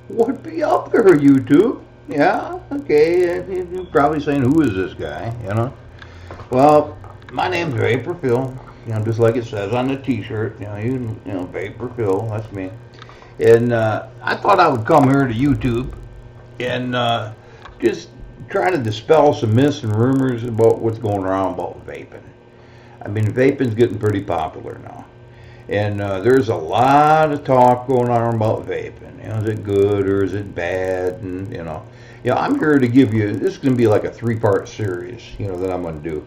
What be up there, YouTube? Yeah, okay. You're probably saying, who is this guy? Well, my name's Vapor Phil. Just like it says on the T-shirt. Vapor Phil. That's me. And I thought I would come here to YouTube and just try to dispel some myths and rumors about what's going around about vaping. I mean, vaping's getting pretty popular now. And there's a lot of talk going on about vaping. Is it good or is it bad? And I'm here to give you. This is going to be like a three-part series. That I'm going to do,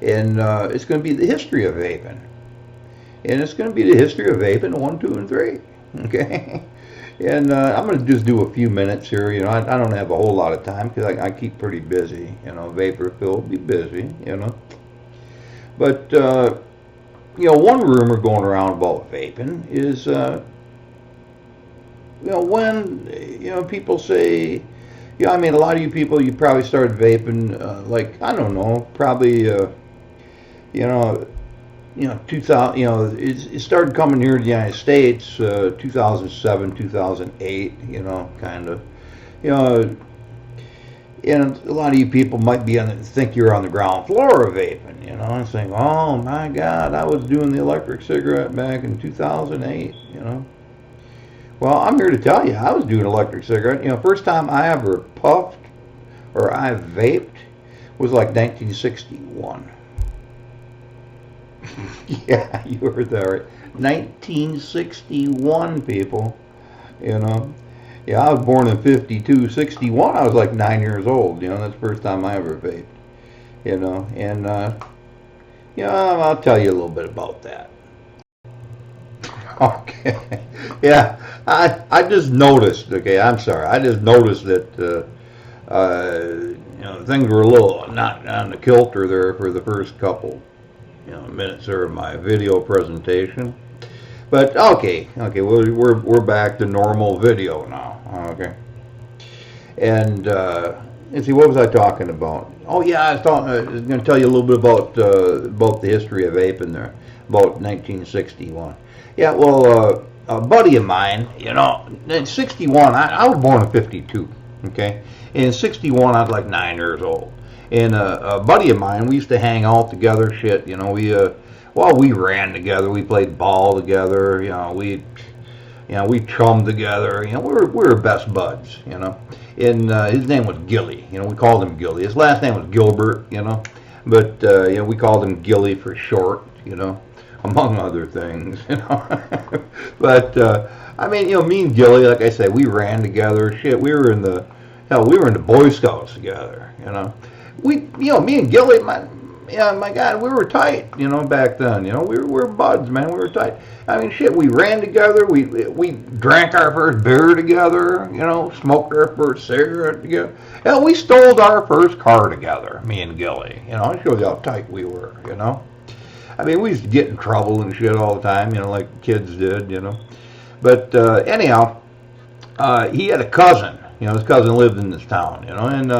and it's going to be the history of vaping, and it's going to be the history of vaping 1, 2, and 3. Okay, and I'm going to just do a few minutes here. I don't have a whole lot of time because I keep pretty busy. Vapor Phil be busy. But one rumor going around about vaping is, when, people say, I mean, a lot of you people, you probably started vaping, like, I don't know, probably, 2000, it started coming here to the United States, 2007, 2008, kind of, and a lot of you people might be think you're on the ground floor of vaping, and saying, "Oh my God, I was doing the electric cigarette back in 2008." Well, I'm here to tell you, I was doing electric cigarette. First time I ever puffed or I vaped was like 1961. Yeah, you heard that right. 1961, people. Yeah, I was born in 52. 61, I was like 9 years old. That's the first time I ever vaped. And I'll tell you a little but about that. Okay. Yeah, I just noticed. Okay, I'm sorry. I just noticed that things were a little not on the kilter there for the first couple minutes there of my video presentation. But okay, we're back to normal video now. Okay, and see, what was I talking about? Oh yeah, I was going to tell you a little bit about the history of vaping there, about 1961. Yeah, well, a buddy of mine, in '61, I was born in '52. Okay, in '61, I was like 9 years old. And a buddy of mine, we used to hang out together. Shit, we ran together. We played ball together. We chummed together. We were best buds. And his name was Gilly. We called him Gilly. His last name was Gilbert. But we called him Gilly for short. Among other things. But I mean, me and Gilly, like I said, we ran together. Shit, we were in the Boy Scouts together. Me and Gilly, my God, we were tight, back then. We were buds, man. We were tight. I mean, shit, we ran together. We drank our first beer together. Smoked our first cigarette together. Hell, we stole our first car together. Me and Gilly. It shows you how tight we were. I mean, we used to get in trouble and shit all the time. Like kids did. But anyhow, he had a cousin. His cousin lived in this town. And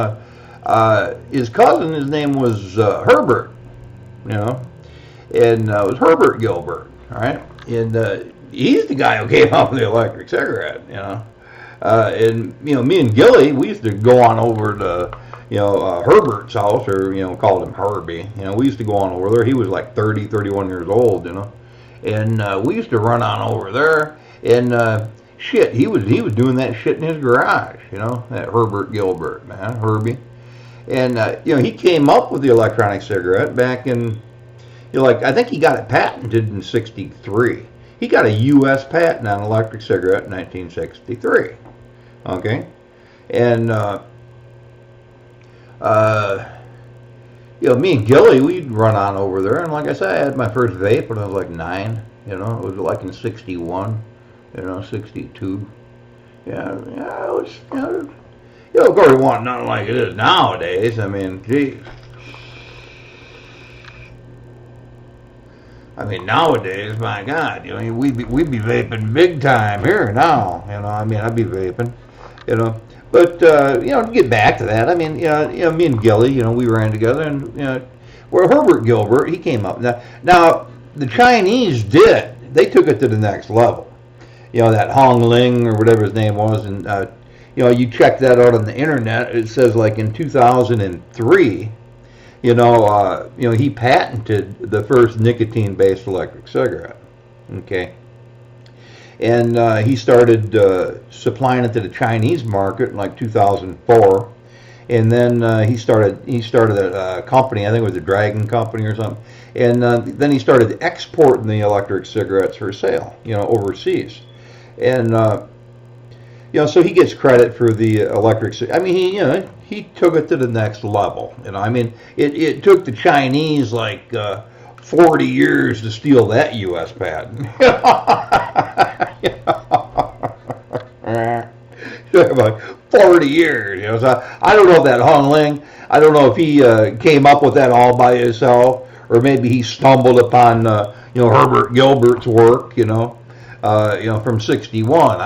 his cousin, his name was Herbert, and it was Herbert Gilbert, all right? And he's the guy who came up with the electric cigarette, and me and Gilly, we used to go on over to Herbert's house, or called him Herbie. We used to go on over there. He was like 30, 31 years old, and we used to run on over there, and shit, he was doing that shit in his garage, that Herbert Gilbert, man, Herbie. And he came up with the electronic cigarette back in, I think he got it patented in '63. He got a U.S. patent on electric cigarette in 1963. Okay, and me and Gilly, we'd run on over there, and like I said, I had my first vape when I was like 9. It was like in '61, '62. Yeah, it was. Of course, it wasn't nothing like it is nowadays. I mean, geez. I mean, nowadays, my God, we'd be vaping big time here now. I mean, I'd be vaping, But to get back to that, I mean, me and Gilly, we ran together, and where Herbert Gilbert, he came up. Now the Chinese they took it to the next level. that Hong Ling or whatever his name was, and you check that out on the internet. It says like in 2003, he patented the first nicotine-based electric cigarette. Okay, and he started supplying it to the Chinese market in like 2004. And then he started a company, I think it was a Dragon Company or something. And then he started exporting the electric cigarettes for sale, overseas. And so he gets credit for the electric. I mean, he took it to the next level. I mean, it took the Chinese like 40 years to steal that U.S. patent. About 40 years, so I don't know if that Hong Ling, I don't know if he came up with that all by himself, or maybe he stumbled upon Herbert Gilbert's work, from '61.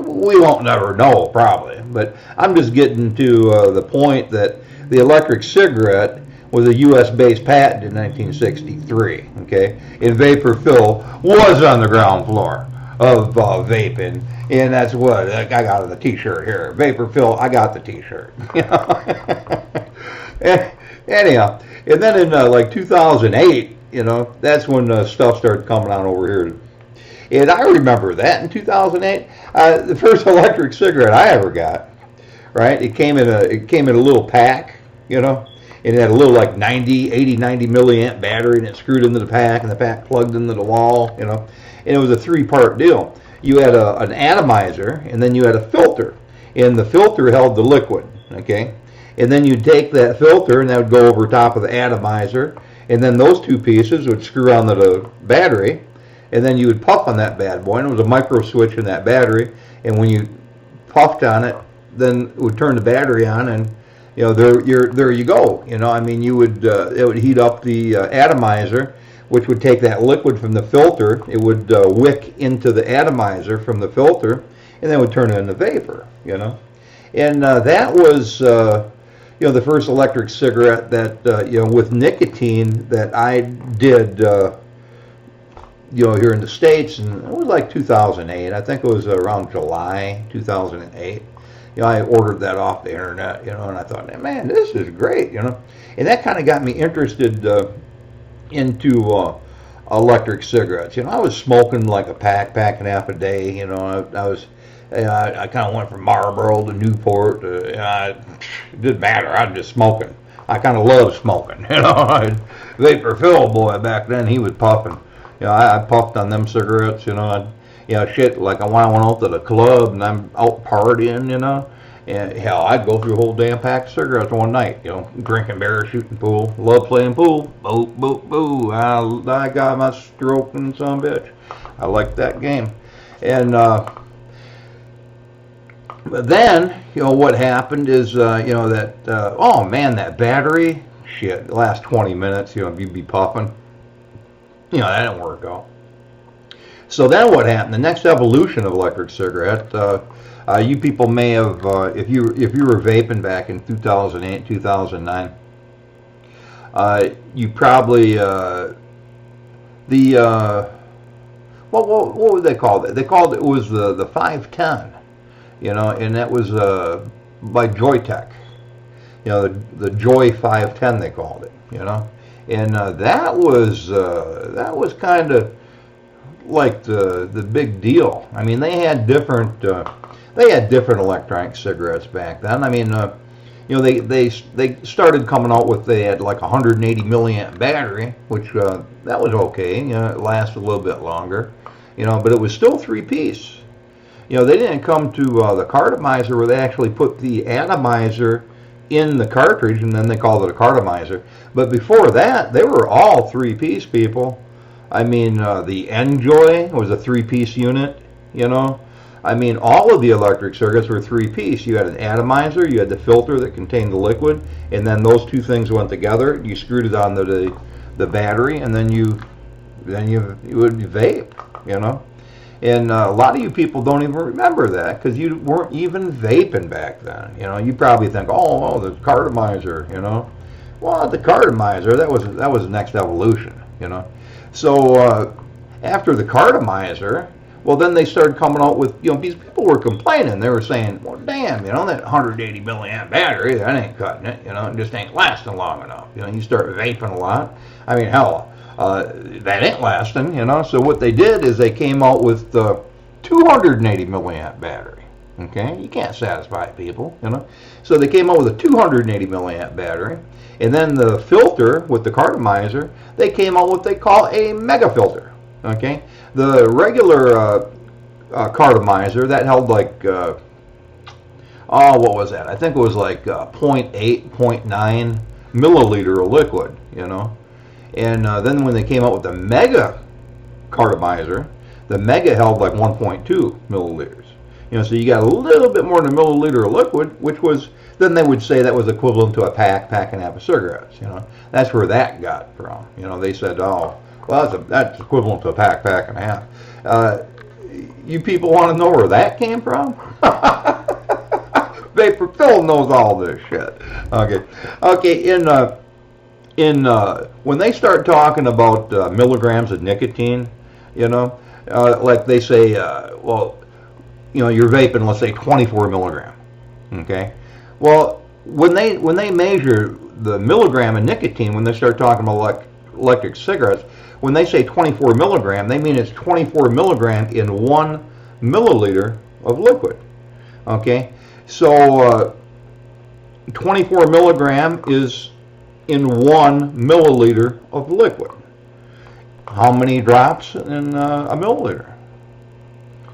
We won't never know probably, but I'm just getting to the point that the electric cigarette was a U.S.-based patent in 1963. Okay, and Vapor Phil was on the ground floor of vaping, and that's what I got the T-shirt here. Vapor Phil, I got the T-shirt. Anyhow, and then in like 2008, that's when stuff started coming out over here. And I remember that in 2008, the first electric cigarette I ever got. Right, it came in a little pack, and it had a little like 90 milliamp battery, and it screwed into the pack, and the pack plugged into the wall, and it was a 3-part deal. You had an atomizer, and then you had a filter, and the filter held the liquid, okay? And then you'd take that filter, and that would go over top of the atomizer, and then those two pieces would screw onto the battery, and then you would puff on that bad boy, and it was a micro switch in that battery, and when you puffed on it, then it would turn the battery on, and there you go. I mean, it would heat up the atomizer, which would take that liquid from the filter. It would wick into the atomizer from the filter, and then would turn it into vapor. And that was the first electric cigarette that with nicotine that I did here in the States, and it was like 2008. I think it was around July 2008. I ordered that off the internet, and I thought, man, this is great, and that kind of got me interested into electric cigarettes. I was smoking like a pack and a half a day. I kind of went from Marlboro to Newport. It didn't matter. I was just smoking. I kind of loved smoking. Vapor Phil boy back then, he was puffing. I puffed on them cigarettes. Shit, like when I went out to the club and I'm out partying, and hell, I'd go through a whole damn pack of cigarettes one night, drinking beer, shooting pool, love playing pool, boo, boo, boo. I got my stroking son bitch. I like that game. And, but then, what happened is, that, oh man, that battery, shit, the last 20 minutes, you'd be puffing. That didn't work out. So then what happened? The next evolution of electric cigarette, you people may have, if you were vaping back in 2008, 2009, you probably what would they call it? They called it was the 510, and that was by Joytech, the Joy 510 they called it, and that was kind of like the big deal. I mean, they had different electronic cigarettes back then. I mean, they started coming out with, they had like 180 milliamp battery, which that was okay. It lasted a little bit longer, but it was still 3-piece. They didn't come to the cartomizer where they actually put the atomizer in the cartridge, and then they called it a cartomizer. But before that, they were all 3-piece, people. I mean, the Enjoy was a 3-piece unit, I mean, all of the electric circuits were 3-piece. You had an atomizer, you had the filter that contained the liquid, and then those two things went together. You screwed it onto the battery, and then you would vape, And a lot of you people don't even remember that because you weren't even vaping back then. You probably think, oh, the cartomizer, Well, the cartomizer, that was the next evolution, So after the cartomizer, Well, then they started coming out with, these people were complaining. They were saying, well, damn, that 180 milliamp battery, that ain't cutting it. It just ain't lasting long enough. You start vaping a lot. I mean, hell, that ain't lasting. So what they did is they came out with 280 milliamp battery. Okay, you can't satisfy people. So they came out with a 280 milliamp battery, and then the filter with the cartomizer, they came out with what they call a mega filter. Okay, the regular cartomizer that held like what was that? I think it was like 0.8, 0.9 milliliter of liquid. And then when they came out with the mega cartomizer, the mega held like 1.2 milliliters. So you got a little bit more than a milliliter of liquid, which was, then they would say that was equivalent to a pack and a half of cigarettes. That's where that got from. They said, oh, well, that's equivalent to a pack and a half. You people want to know where that came from? Vapor Phil knows all this shit. Okay. When they start talking about milligrams of nicotine, like they say, you're vaping, let's say 24 milligram. Okay. Well, when they measure the milligram of nicotine, when they start talking about electric cigarettes, when they say 24 milligram, they mean it's 24 milligram in 1 milliliter of liquid. Okay, so 24 milligram is in 1 milliliter of liquid. How many drops in a milliliter?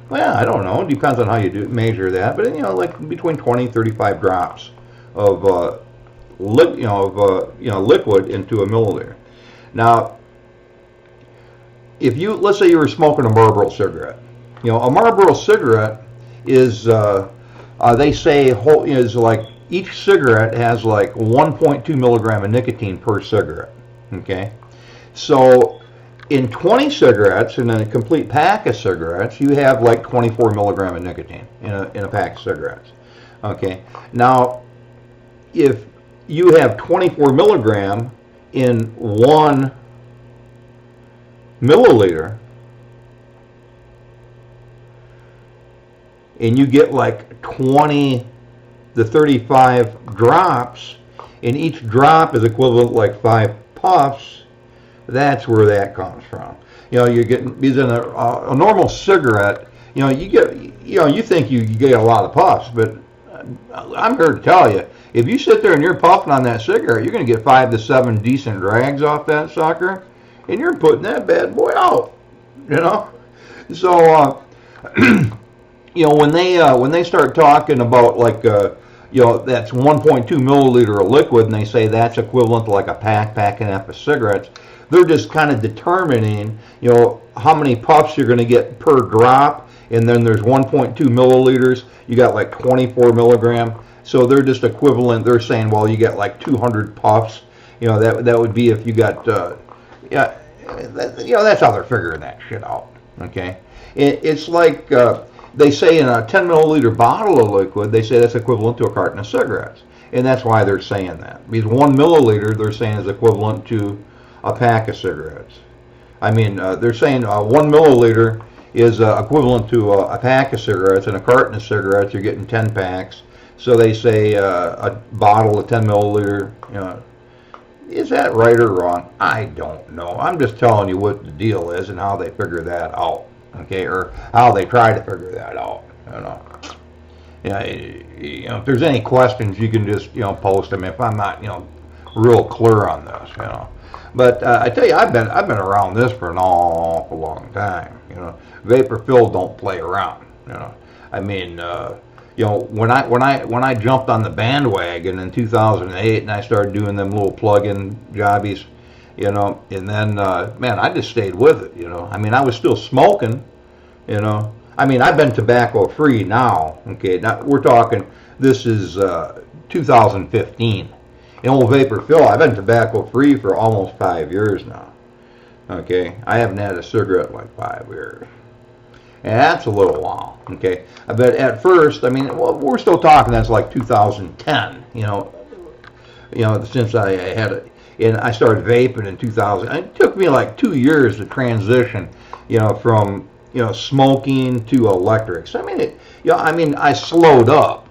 Well, I don't know. It depends on how you measure that, but like between 20 and 35 drops of liquid into a milliliter. Now, if let's say you were smoking a Marlboro cigarette, a Marlboro cigarette is, they say, is like each cigarette has like 1.2 milligram of nicotine per cigarette. Okay, so in 20 cigarettes, in a complete pack of cigarettes, you have like 24 milligram of nicotine in a pack of cigarettes. Okay, now if you have 24 milligram in 1 milliliter, and you get like 20 to 35 drops, and each drop is equivalent to like 5 puffs, that's where that comes from. You're getting, because in a normal cigarette, you get, you think you get a lot of puffs, but I'm here to tell you, if you sit there and you're puffing on that cigarette, you're going to get 5 to 7 decent drags off that sucker, and you're putting that bad boy out. So when they start talking about like that's 1.2 milliliter of liquid, and they say that's equivalent to like a pack and a half of cigarettes, they're just kind of determining how many puffs you're going to get per drop, and then there's 1.2 milliliters, you got like 24 milligram, so they're just equivalent. They're saying, well, you get like 200 puffs. That would be if you got that's how they're figuring that shit out. Okay, it's like they say in a 10 milliliter bottle of liquid, they say that's equivalent to a carton of cigarettes, and that's why they're saying that, because 1 milliliter they're saying is equivalent to a pack of cigarettes. I mean, they're saying 1 milliliter is equivalent to a pack of cigarettes, and a carton of cigarettes you're getting 10 packs. So they say a bottle of 10 milliliter. Is that right or wrong? I don't know. I'm just telling you what the deal is and how they figure that out. Okay, or how they try to figure that out. If there's any questions, you can just post them if I'm not real clear on this. But I tell you, I've been around this for an awful long time. Vapor Phil don't play around. I mean, when I jumped on the bandwagon in 2008 and I started doing them little plug-in jobbies, and then man, I just stayed with it. I mean, I was still smoking. I mean, I've been tobacco free now. Okay, now we're talking. This is 2015. In old Vapor Phil, I've been tobacco free for almost 5 years now. Okay, I haven't had a cigarette in like 5 years. And that's a little while. Okay, but at first, I mean, well, we're still talking. That's like 2010. Since I had it, and I started vaping in 2000. It took me like 2 years to transition. From smoking to electrics. I mean, I slowed up,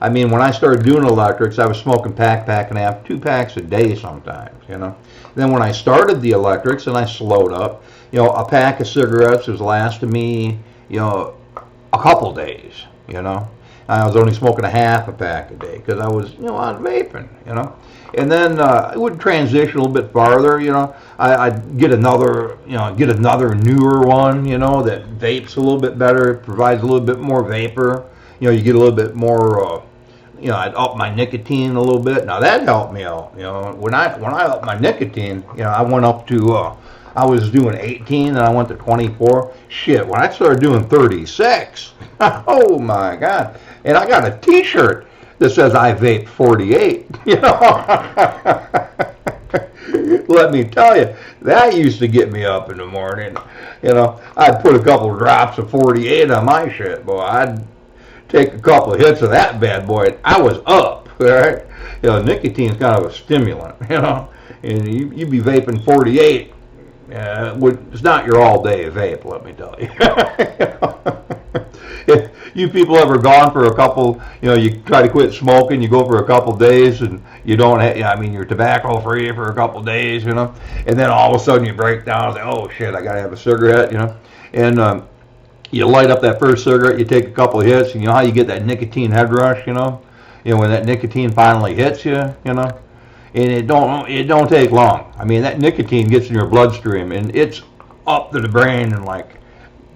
I mean, when I started doing electrics, I was smoking pack and a half, 2 packs a day sometimes, Then when I started the electrics and I slowed up, a pack of cigarettes was lasting me, a couple days, I was only smoking a half a pack a day because I was, on vaping, And then it would transition a little bit farther, I'd get another newer one, that vapes a little bit better, provides a little bit more vapor. You get a little bit more, I'd up my nicotine a little bit. Now that helped me out, When I upped my nicotine, I went up to, I was doing 18 and I went to 24. Shit, when I started doing 36, oh my God. And I got a t-shirt that says I vape 48, Let me tell you, that used to get me up in the morning. I'd put a couple of drops of 48 on my shit, boy. I'd take a couple of hits of that bad boy, and I was up, all right? Nicotine's kind of a stimulant, and you be vaping 48, it's not your all-day vape, let me tell you. If you people ever gone for a couple, you try to quit smoking, you go for a couple days, and you don't have, you're tobacco free for a couple days, and then all of a sudden you break down and say, oh shit, I gotta have a cigarette, and you light up that first cigarette, you take a couple of hits, and you know how you get that nicotine head rush, when that nicotine finally hits you, and it don't take long. I mean, that nicotine gets in your bloodstream, and it's up to the brain in like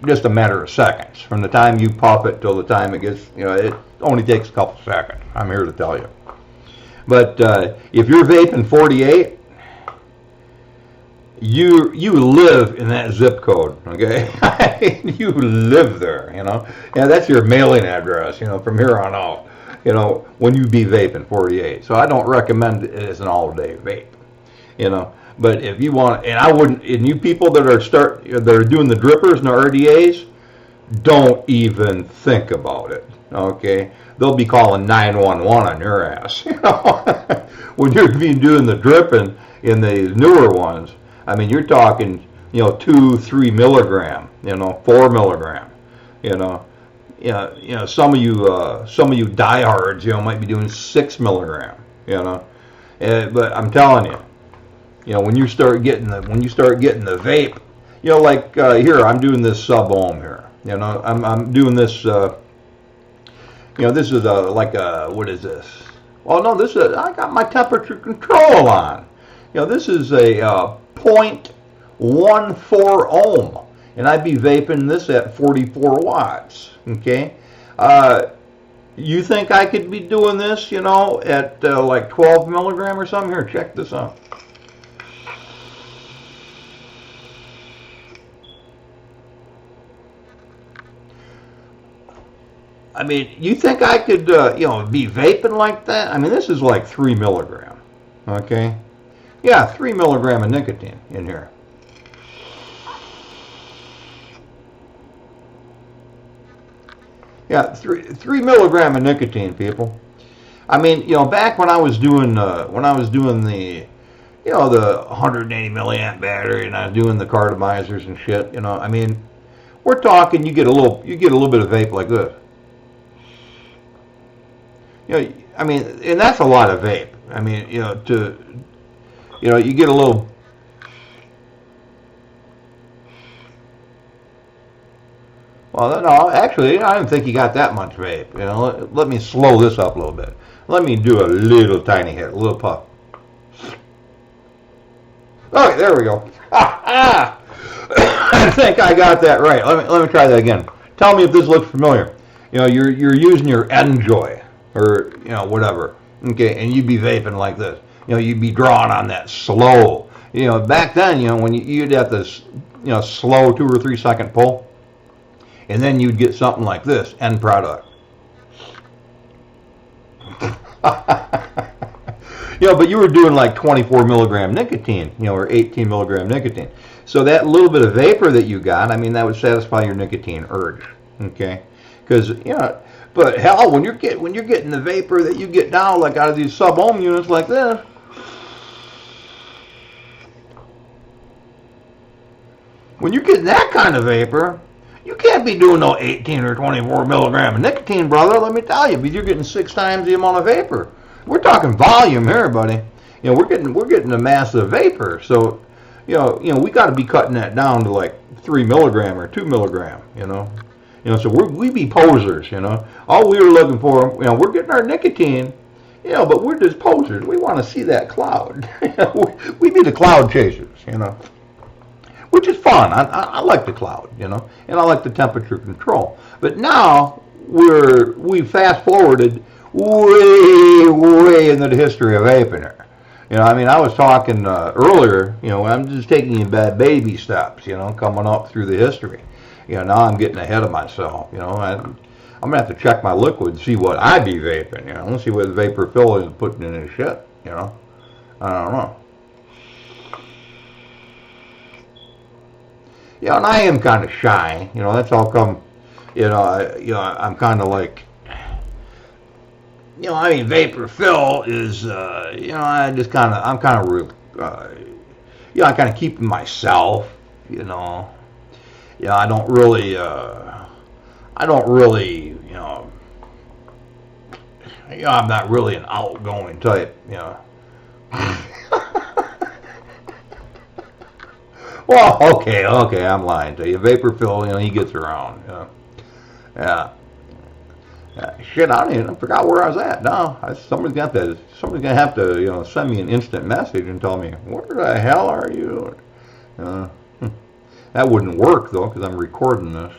just a matter of seconds. From the time you puff it till the time it gets, it only takes a couple seconds. I'm here to tell you. But if you're vaping 48, you live in that zip code, okay? You live there, Yeah, that's your mailing address, from here on out, when you be vaping 48. So I don't recommend it as an all-day vape, But if you want, and I wouldn't, and you people that are doing the drippers and the RDAs, don't even think about it, okay? They'll be calling 911 on your ass, When you're doing the dripping in the newer ones, I mean, you're talking, 2-3 milligram, 4 milligram, some of you diehards, might be doing 6 milligram, but I'm telling you, when you start getting the vape, like here, I'm doing this sub-ohm here, I'm doing this, this is what is this? Well, no, I got my temperature control on. This is a 0.14 ohm, and I'd be vaping this at 44 watts, okay? You think I could be doing this, at like 12 milligram or something? Here, check this out. I mean, you think I could, be vaping like that? I mean, this is like 3 milligram, okay? Yeah, 3 milligram of nicotine in here. Yeah, 3 milligram of nicotine, people. I mean, back when I was doing the, the 180 milliamp battery, and I was doing the cartomizers and shit, I mean, we're talking, you get a little bit of vape like this. I mean, and that's a lot of vape. I mean, you get a little. Well, no, actually, I don't think you got that much vape. Let me slow this up a little bit. Let me do a little tiny hit, a little puff. Okay, there we go. I think I got that right. Let me try that again. Tell me if this looks familiar. You're using your Enjoy or whatever. Okay, and you'd be vaping like this. You'd be drawing on that slow. Back then, when you'd have this, slow 2 or 3 second pull, and then you'd get something like this end product. But you were doing like 24 milligram nicotine, or 18 milligram nicotine. So that little bit of vapor that you got, I mean, that would satisfy your nicotine urge. Okay, because but hell, when you're getting the vapor that you get now, like out of these sub-ohm units like this, when you're getting that kind of vapor, you can't be doing no 18 or 24 milligram of nicotine, brother. Let me tell you, because you're getting 6 times the amount of vapor. We're talking volume here, buddy. You know, we're getting a massive vapor. So, we got to be cutting that down to like 3 milligram or 2 milligram. So we be posers. All we were looking for, we're getting our nicotine. But we're just posers. We want to see that cloud. We be the cloud chasers. Which is fun. I like the cloud, and I like the temperature control. But now we fast forwarded way into the history of vaping here. I was talking earlier. I'm just taking baby steps. Coming up through the history. Now I'm getting ahead of myself. I'm gonna have to check my liquid, see what I be vaping. Let's see what Vapor Phil is putting in his shit. I don't know. And I am kind of shy. That's how come. I'm kind of like. Vapor Phil is. I'm kind of real. I kind of keep myself. I don't really. I'm not really an outgoing type. Well, okay, I'm lying to you. Vapor Phil, he gets around. Yeah. Shit, I forgot where I was at. No, somebody's gonna have to, send me an instant message and tell me where the hell are you? That wouldn't work though, because I'm recording this.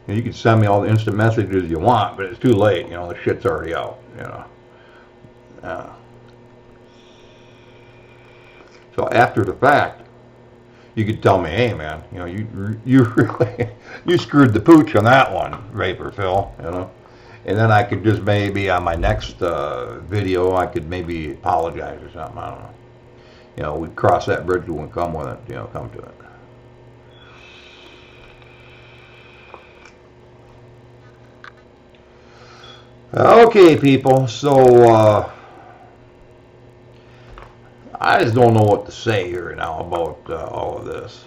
You can send me all the instant messages you want, but it's too late. The shit's already out. So after the fact, you could tell me, hey man, you really you screwed the pooch on that one, Vapor Phil, and then I could just maybe on my next video I could maybe apologize or something. I don't know. We'd cross that bridge when we come with it. Come to it. Okay, people. So I just don't know what to say here now about all of this.